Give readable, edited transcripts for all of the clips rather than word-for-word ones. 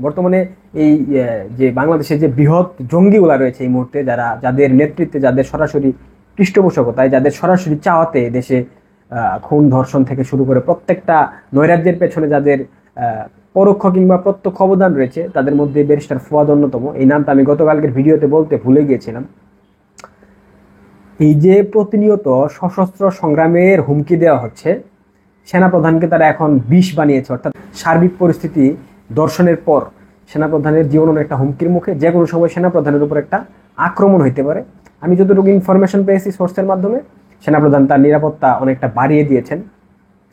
বর্তমানে এই যে বাংলাদেশে যে বৃহৎ জঙ্গিগুলা রয়েছে এই মুহূর্তে, যাদের নেতৃত্বে, যাদের সরাসরি পৃষ্ঠপোষকতায়, যাদের সরাসরি চাওয়াতে দেশে খুন ধর্ষণ থেকে শুরু করে প্রত্যেকটা নৈরাজ্যের পেছনে যাদের পরোক্ষ কিংবা প্রত্যক্ষ অবদান রয়েছে, তাদের মধ্যে ব্যারিস্টার ফুয়াদ অন্যতম। এই নামটা আমি গতকালকের ভিডিওতে বলতে ভুলে গিয়েছিলাম। এই যে প্রতিনিয়ত সশস্ত্র সংগ্রামের হুমকি দেওয়া হচ্ছে, সেনাপ্রধানকে তারা এখন বিষ বানিয়েছে, অর্থাৎ সার্বিক পরিস্থিতি দর্শনের পর সেনাপ্রধানের জীবন একটা হুমকির মুখে। যে কোনো সময় সেনাপ্রধানের উপর একটা আক্রমণ হইতে পারে। আমি যতটুকু ইনফরমেশন পেয়েছি সোর্সের মাধ্যমে, সেনাপ্রধান তার নিরাপত্তা অনেকটা বাড়িয়ে দিয়েছেন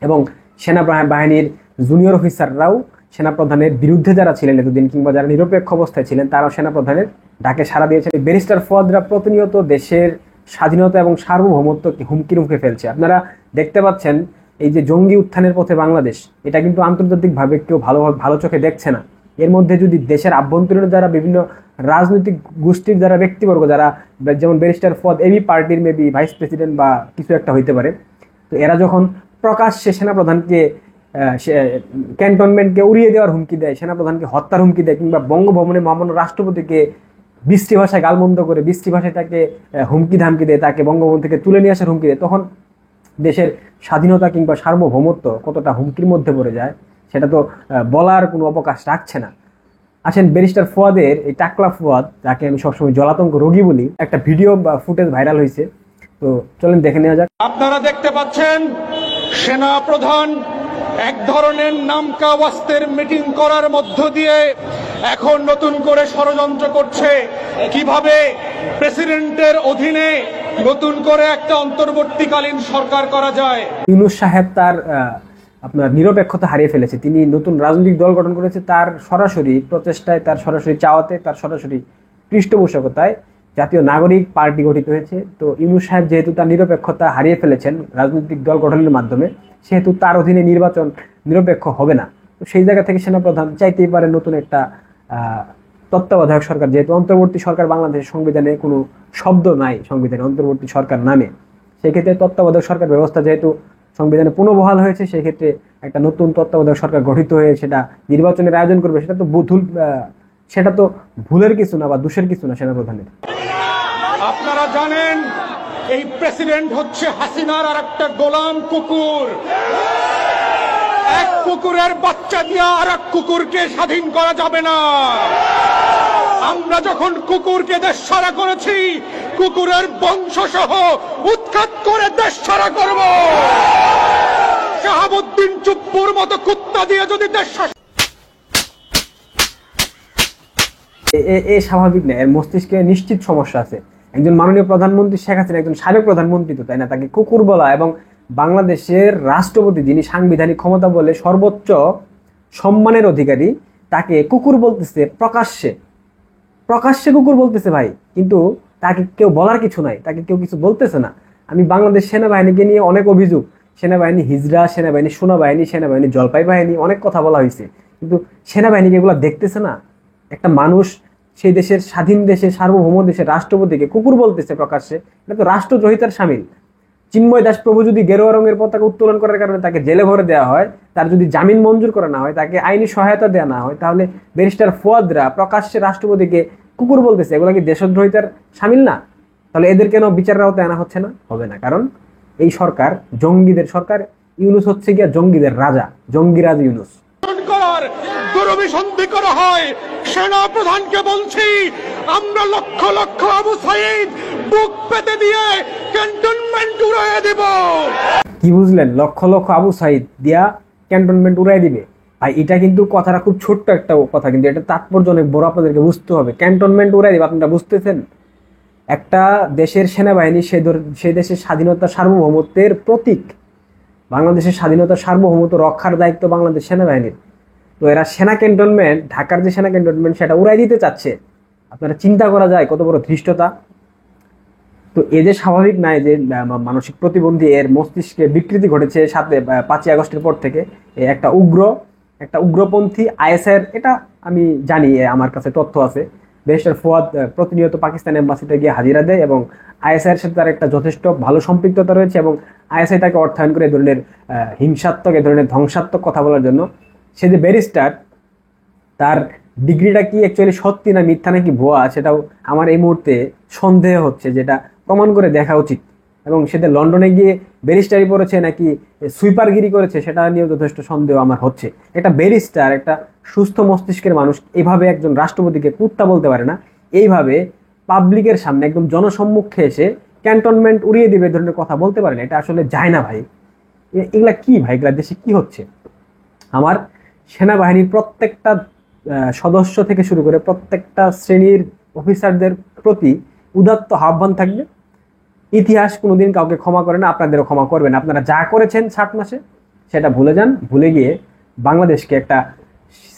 এবং সেনাবাহিনীর জুনিয়র অফিসাররাও সেনাপ্রধানের বিরুদ্ধে যারা ছিলেন এতদিন কিংবা যারা নিরপেক্ষ অবস্থায় ছিলেন, তারাও সেনাপ্রধানের ডাকে সাড়া দিয়েছেন। ব্যারিস্টার ফুয়াদরা প্রতিনিয়ত দেশের স্বাধীনতা এবং সার্বভৌমত্বকে হুমকির মুখে ফেলছে। আপনারা দেখতে পাচ্ছেন এই যে জঙ্গি উত্থানের পথে বাংলাদেশ, এটা কিন্তু আন্তর্জাতিকভাবে কেউ ভালো চোখে দেখছে না। এর মধ্যে যদি দেশের আভ্যন্তরীণ যারা বিভিন্ন রাজনৈতিক গোষ্ঠীর যারা ব্যক্তিবর্গ, যারা যেমন ব্যারিস্টার ফুয়াদ এবি পার্টির মেবি ভাইস প্রেসিডেন্ট বা কিছু একটা হইতে পারে, তো এরা যখন প্রকাশ্যে সেনাপ্রধানকে ক্যান্টনমেন্টকে উড়িয়ে দেওয়ার হুমকি দেয়, সেনাপ্রধানকে হত্যার হুমকি দেয়, কিংবা বঙ্গভবনে মহামান্য রাষ্ট্রপতিকে বিশ্রী ভাষায় গালমন্দ করে, বিশ্রী ভাষায় তাকে হুমকি ধামকি দেয়, তাকে বঙ্গভবন থেকে তুলে নিয়ে আসার হুমকি দেয়, তখন দেশের স্বাধীনতা কিংবা সার্বভৌমত্ব কতটা হুমকির মধ্যে পড়ে যায় সেটা তো বলার কোনো অবকাশ রাখছে না। আসেন, ব্যারিস্টার ফুয়াদের এই টাকলা ফুয়াদ, যাকে আমি সবসময় জলাতঙ্ক রোগী বলি, একটা ভিডিও বা ফুটেজ ভাইরাল হয়েছে, তো চলেন দেখে নেওয়া যাক। আপনারা দেখতে পাচ্ছেন সেনা প্রধান এক ধরনের নামকা ওয়াস্তের মিটিং করার মধ্য দিয়ে এখন নতুন করে ষড়যন্ত্র করছে কিভাবে প্রেসিডেন্টের অধীনে নতুন করে একটা অন্তর্বর্তীকালীন সরকার করা যায়। ইউনূস সাহেব তার আপনার নিরপেক্ষতা হারিয়ে ফেলেছে। তিনি নতুন রাজনৈতিক দল গঠন করেছে, তার সরাসরি প্রচেষ্টায়, তার সরাসরি চাওয়াতে, তার সরাসরি পৃষ্ঠপোষকতায় জাতীয় নাগরিক পার্টি গঠিত হয়েছে। তো ইউনূস সাহেব যেহেতু তার নিরপেক্ষতা হারিয়ে ফেলেছেন রাজনৈতিক দল গঠনের মাধ্যমে, সেহেতু তার অধীনে নির্বাচন নিরপেক্ষ হবে না। তো সেই জায়গা থেকে সেনাপ্রধান চাইতেই পারে নতুন একটা তত্ত্বাবধায়ক সরকার, যেহেতু অন্তর্বর্তী সরকার বাংলাদেশের সংবিধানে কোনো শব্দ নাই সংবিধানে অন্তর্বর্তী সরকার নামে, সেক্ষেত্রে তত্ত্বাবধায়ক সরকার ব্যবস্থা যেহেতু সংবিধানে পুনর্বহাল হয়েছে, সেক্ষেত্রে একটা নতুন তত্ত্বাবধায়ক সরকার গঠিত হয়ে সেটা নির্বাচনের আয়োজন করবে, সেটা তো ভুলের কিছু না বা দোষের কিছু না সেনাপ্রধানের। আপনারা জানেন এই প্রেসিডেন্ট হচ্ছে হাসিনার আর একটা গোলাম কুকুর। এক কুকুরের বাচ্চা দিয়ে আর এক কুকুরকে স্বাধীন করা যাবে না। আমরা যখন কুকুরকে দেশ ছাড়া করেছি, কুকুরের বংশ সহ উৎখাত করে দেশ ছাড়া করব। শাহাবুদ্দিন চুপ্পুর মতো কুত্তা দিয়ে যদি দেশ এ স্বাভাবিক না, এর মস্তিষ্কে নিশ্চিত সমস্যা আছে। একজন মাননীয় প্রধানমন্ত্রী শেখ হাসিনা একজন সাবেক প্রধানমন্ত্রী তো, তাই না? তাকে কুকুর বলা এবং বাংলাদেশের রাষ্ট্রপতি, যিনি সাংবিধানিক ক্ষমতা বলে সর্বোচ্চ সম্মানের অধিকারী, তাকে কুকুর বলতেছে প্রকাশ্যে কুকুর বলতেছে ভাই, কিন্তু তাকে কেউ বলার কিছু নাই, তাকে কেউ কিছু বলতেছে না। আমি বাংলাদেশ সেনাবাহিনীকে নিয়ে অনেক অভিযোগ, সেনাবাহিনী হিজড়া, সেনাবাহিনী সোনাবাহিনী, সেনাবাহিনী জলপাই বাহিনী, অনেক কথা বলা হয়েছে, কিন্তু সেনাবাহিনীকে এগুলো দেখতেছে না। একটা মানুষ সেই দেশের স্বাধীন দেশে সার্বভৌম দেশের রাষ্ট্রপতিকে কুকুর বলতেছে প্রকাশ্যে, এটা তো রাষ্ট্রদ্রোহিতার শামিল। চিন্ময় দাস প্রভু যদি গেরুয়া রঙের পতাকা উত্তোলন করার কারণে তাকে জেলে ভরে দেওয়া হয়, তার যদি জামিন মঞ্জুর করা না হয়, তাকে আইনি সহায়তা দেওয়া না হয়, তাহলে ব্যারিস্টার ফুয়াদরা প্রকাশ্যে রাষ্ট্রপতিকে কুকুর বলতেছে, এগুলো কি দেশদ্রোহিতার শামিল না? তাহলে এদের কেন বিচারের আওতায় আনা হচ্ছে না? হবে না, কারণ এই সরকার জঙ্গিদের সরকার। ইউনূস হচ্ছে গিয়া জঙ্গিদের রাজা, জঙ্গিরাজ ইউনূস। দুরভিসন্ধি করা হয়। সেনা প্রধানকে বলছি, আমরা লক্ষ লক্ষ আবু সাইদ বুক পেতে দিয়ে ক্যান্টনমেন্ট উড়াইয়ে দেব। কি বুঝলেন? লক্ষ লক্ষ আবু সাইদ দিয়া ক্যান্টনমেন্ট উড়াই দিবে। ভাই, এটা কিন্তু কথাটা খুব ছোট্ট একটা কথা, কিন্তু এটা তাৎপর্য অনেক বড়, আপনাদেরকে বুঝতে হবে। ক্যান্টনমেন্ট উড়াই দিবে, আপনারা বুঝতেছেন? একটা দেশের সেনাবাহিনী সে দেশের স্বাধীনতা সার্বভৌমত্বের প্রতীক। বাংলাদেশের স্বাধীনতা সার্বভৌমত্ব রক্ষার দায়িত্ব বাংলাদেশ সেনাবাহিনীর। তো এরা সেনা ক্যান্টনমেন্ট, ঢাকার যে সেনা ক্যান্টনমেন্ট, সেটা উড়াই দিতে চাচ্ছে। আপনারা চিন্তা করা যায় কত বড় ধৃষ্টতা। তো এদের স্বাভাবিক নাই যে মানসিক প্রতিবন্ধী, এর মস্তিষ্কে বিকৃতি ঘটেছে 5ই আগস্টের পর থেকে। একটা উগ্রপন্থী আইএসআইয়ের, এটা আমি জানি, আমার কাছে তথ্য আছে। ব্যারিস্টার ফুয়াদ প্রতিনিয়ত পাকিস্তান এম্বাসিতে গিয়ে হাজিরা দেয় এবং আইএসআইয়ের সাথে তার একটা যথেষ্ট ভালো সম্পৃক্ততা রয়েছে এবং আইএসআই তাকে অর্থায়ন করে এ ধরনের হিংসাত্মক, এ ধরনের ধ্বংসাত্মক কথা বলার জন্য। সে যে ব্যারিস্টার, তার ডিগ্রিটা কি অ্যাকচুয়ালি সত্যি না মিথ্যা নাকি ভুয়া, সেটাও আমার এই মুহূর্তে সন্দেহ হচ্ছে, যেটা প্রমাণ করে দেখা উচিত। এবং সেটা লন্ডনে গিয়ে ব্যারিস্টারি পড়েছে নাকি সুইপারগিরি করেছে সেটা নিয়েও যথেষ্ট সন্দেহ আমার হচ্ছে। একটা ব্যারিস্টার, একটা সুস্থ মস্তিষ্কের মানুষ এভাবে একজন রাষ্ট্রপতিকে কুত্তা বলতে পারে না। এইভাবে পাবলিকের সামনে একদম জনসম্মুখে এসে ক্যান্টনমেন্ট উড়িয়ে দিবে এই ধরনের কথা বলতে পারে না। এটা আসলে যায় না ভাই। এগুলা কি ভাই, এগুলা দেশে কি হচ্ছে? আমার সেনাবাহিনীর প্রত্যেকটা সদস্য থেকে শুরু করে প্রত্যেকটা শ্রেণীর অফিসারদের প্রতি উদাত্ত আহ্বান থাকবে, ইতিহাস কোনোদিন কাউকে ক্ষমা করে না, আপনাদেরও ক্ষমা করবে না। আপনারা যা করেছেন 7 মাসে সেটা ভুলে যান, ভুলে গিয়ে বাংলাদেশকে একটা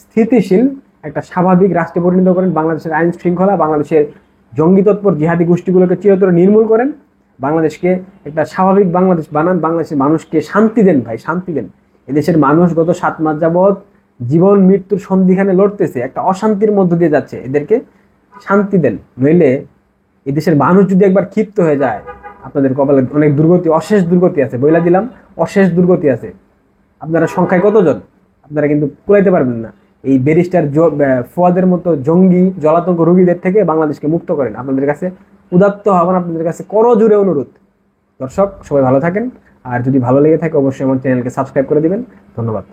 স্থিতিশীল একটা স্বাভাবিক রাষ্ট্রে পরিণত করেন। বাংলাদেশের আইন শৃঙ্খলা, বাংলাদেশের জঙ্গি তৎপর জিহাদি গোষ্ঠীগুলোকে চিরতরে নির্মূল করেন, বাংলাদেশকে একটা স্বাভাবিক বাংলাদেশ বানান, বাংলাদেশের মানুষকে শান্তি দেন ভাই, শান্তি দেন। এদেশের মানুষ গত 7 মাস যাবৎ জীবন মৃত্যুর সন্ধিখানে লড়তেছে, একটা অশান্তির মধ্য দিয়ে যাচ্ছে, এদেরকে শান্তি দেন। নইলে এদেশের মানুষ যদি একবার ক্ষিপ্ত হয়ে যায়, আপনাদের কপালে অনেক দুর্গতি, অশেষ দুর্গতি আছে, বইলা দিলাম, অশেষ দুর্গতি আছে। আপনারা সংখ্যায় কতজন আপনারা কিন্তু কুলাইতে পারবেন না। এই ব্যারিস্টার ফুয়াদের মতো জঙ্গি জলাতঙ্ক রোগীদের থেকে বাংলাদেশকে মুক্ত করেন। আপনাদের কাছে উদাত্ত আহ্বান, আপনাদের কাছে করজোড়ে অনুরোধ। দর্শক সবাই ভালো থাকেন, আর যদি ভালো লেগে থাকে অবশ্যই আমার চ্যানেলকে সাবস্ক্রাইব করে দিবেন। ধন্যবাদ।